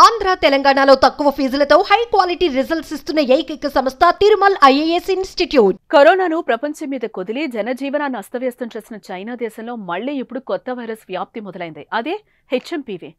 ఆంధ్ర తెలంగాణలో తక్కువ ఫీజులతో high quality results ఇస్తున్న ఏకైక సంస్థ తిరుమల్ ఐఏఎస్ ఇన్స్టిట్యూట్. కరోనాను ప్రపంచం మీద కుదిలి జనజీవనాన్ని అస్తవ్యస్తం చేసిన చైనా దేశంలో మళ్లీ ఇప్పుడు కొత్త వైరస్ వ్యాప్తి మొదలైంది. అదే హెచ్ఎంపీవీ.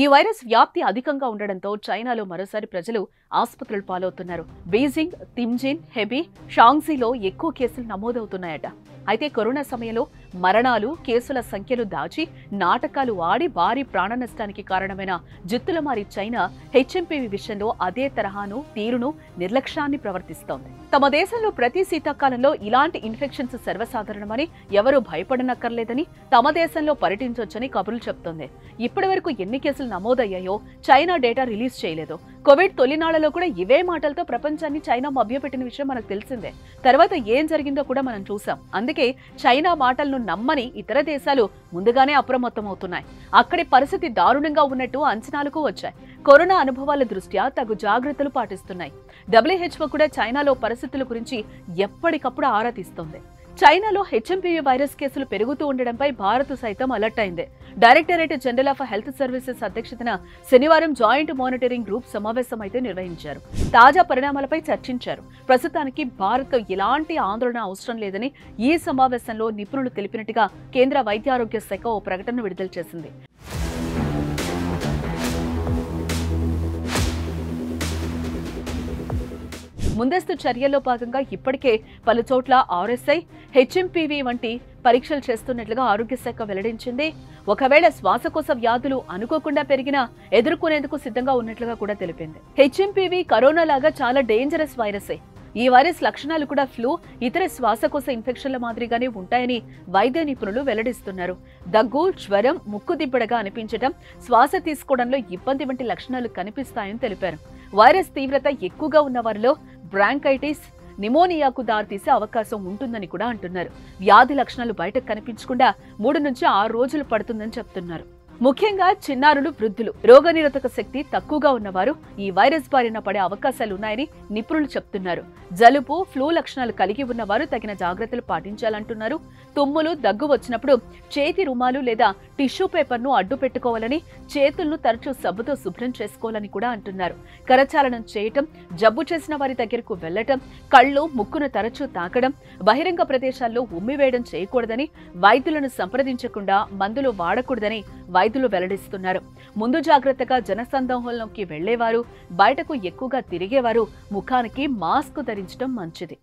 ఈ వైరస్ వ్యాప్తి అధికంగా ఉండడంతో చైనాలో మరోసారి ప్రజలు ఆసుపత్రులు పాలవుతున్నారు. బీజింగ్, తింజిన్, హెబీ, షాంగ్జీలో ఎక్కువ కేసులు నమోదవుతున్నాయట. అయితే కరోనా సమయంలో మరణాలు, కేసుల సంఖ్యలు దాచి నాటకాలు ఆడి భారీ ప్రాణ నష్టానికి కారణమైన జిత్తులమారి చైనా హెచ్ఎంపీవీ విషయంలో అదే తరహాను, తీరును, నిర్లక్ష్యాన్ని ప్రవర్తిస్తోంది. తమ దేశంలో ప్రతి శీతాకాలంలో ఇలాంటి ఇన్ఫెక్షన్స్ సర్వసాధారణమని, ఎవరూ భయపడనక్కర్లేదని, తమ దేశంలో పర్యటించొచ్చని కబుర్లు చెప్తోంది. ఇప్పటి వరకు ఎన్ని కేసులు నమోదయ్యాయో చైనా డేటా రిలీజ్ చేయలేదు. కోవిడ్ తొలినాళ్లలో కూడా ఇవే మాటలతో ప్రపంచాన్ని చైనా మభ్యపెట్టిన విషయం మనకు తెలిసిందే. తర్వాత ఏం జరిగిందో కూడా మనం చూసాం. అందుకే చైనా మాటలను నమ్మని ఇతర దేశాలు ముందుగానే అప్రమత్తమవుతున్నాయి. అక్కడి పరిస్థితి దారుణంగా ఉన్నట్టు అంచనాలకు వచ్చాయి. కరోనా అనుభవాల దృష్ట్యా తగు జాగ్రత్తలు పాటిస్తున్నాయి. WHO కూడా చైనాలో పరిస్థితుల గురించి ఎప్పటికప్పుడు ఆరా తీస్తోంది. చైనాలో హెచ్ఎంపీవీ వైరస్ కేసులు పెరుగుతూ ఉండడంపై భారత్ సైతం అలర్ట్ అయింది. Directorate general of health services అధ్యక్షతన శనివారం జాయింట్ మానిటరింగ్ గ్రూప్ సమావేశం అయితే నిర్వహించారు. తాజా పరిణామాలపై చర్చించారు. ప్రస్తుతానికి భారత్ ఎలాంటి ఆందోళన అవసరం లేదని ఈ సమావేశంలో నిపుణులు తెలిపినట్టుగా కేంద్ర వైద్య ఆరోగ్య శాఖ ఓ ప్రకటన విడుదల చేసింది. ముందస్తు చర్యల్లో భాగంగా ఇప్పటికే పలు చోట్ల ఆర్ఎస్ఐ, హెచ్ఎంపీవీ వంటి పరీక్షలు చేస్తున్నట్లుగా ఆరోగ్య శాఖ వెల్లడించింది. ఒకవేళ శ్వాసకోశ వ్యాధులు అనుకోకుండా పెరిగినా ఎదుర్కొనేందుకు సిద్ధంగా ఉన్నట్లుగా కూడా తెలిపింది. హెచ్ఎంపీవీ కరోనా లాగా చాలా డేంజరస్ వైరసే. ఈ వైరస్ లక్షణాలు కూడా ఫ్లూ, ఇతర శ్వాసకోశ ఇన్ఫెక్షన్ల మాదిరిగానే ఉంటాయని వైద్య నిపుణులు వెల్లడిస్తున్నారు. దగ్గు, జ్వరం, ముక్కు దిబ్బడగా అనిపించడం, శ్వాస తీసుకోవడంలో ఇబ్బంది వంటి లక్షణాలు కనిపిస్తాయని తెలిపారు. వైరస్ తీవ్రత ఎక్కువగా ఉన్న వారిలో బ్రాంకైటిస్, నిమోనియాకు దారితీసే అవకాశం ఉంటుందని కూడా అంటున్నారు. వ్యాధి లక్షణాలు బయటకు కనిపించకుండా 3 నుంచి 6 రోజులు పడుతుందని చెప్తున్నారు. ముఖ్యంగా చిన్నారులు, వృద్ధులు, రోగనిరోధక శక్తి తక్కువగా ఉన్నవారు ఈ వైరస్ బారిన పడే అవకాశాలున్నాయని నిపుణులు చెప్తున్నారు. జలుబు, ఫ్లూ లక్షణాలు కలిగి ఉన్నవారు తగిన జాగ్రత్తలు పాటించాలంటున్నారు. తుమ్ములు, దగ్గు వచ్చినప్పుడు చేతి రుమాలు లేదా టిష్యూ పేపర్ను అడ్డు పెట్టుకోవాలని, చేతులను తరచూ సబ్బుతో శుభ్రం చేసుకోవాలని కూడా అంటున్నారు. కరచాలనం చేయటం, జబ్బు చేసిన వారి దగ్గరకు వెళ్లటం, కళ్ళు, ముక్కును తరచూ తాకడం, బహిరంగ ప్రదేశాల్లో ఉమ్మివేయడం చేయకూడదని, వైద్యులను సంప్రదించకుండా మందులు వాడకూడదని వైద్యులు వెల్లడిస్తున్నారు. ముందు జాగ్రత్తగా జనసందోహంలోకి వెళ్లేవారు, బయటకు ఎక్కువగా తిరిగేవారు ముఖానికి మాస్క్ ధరించడం మంచిది.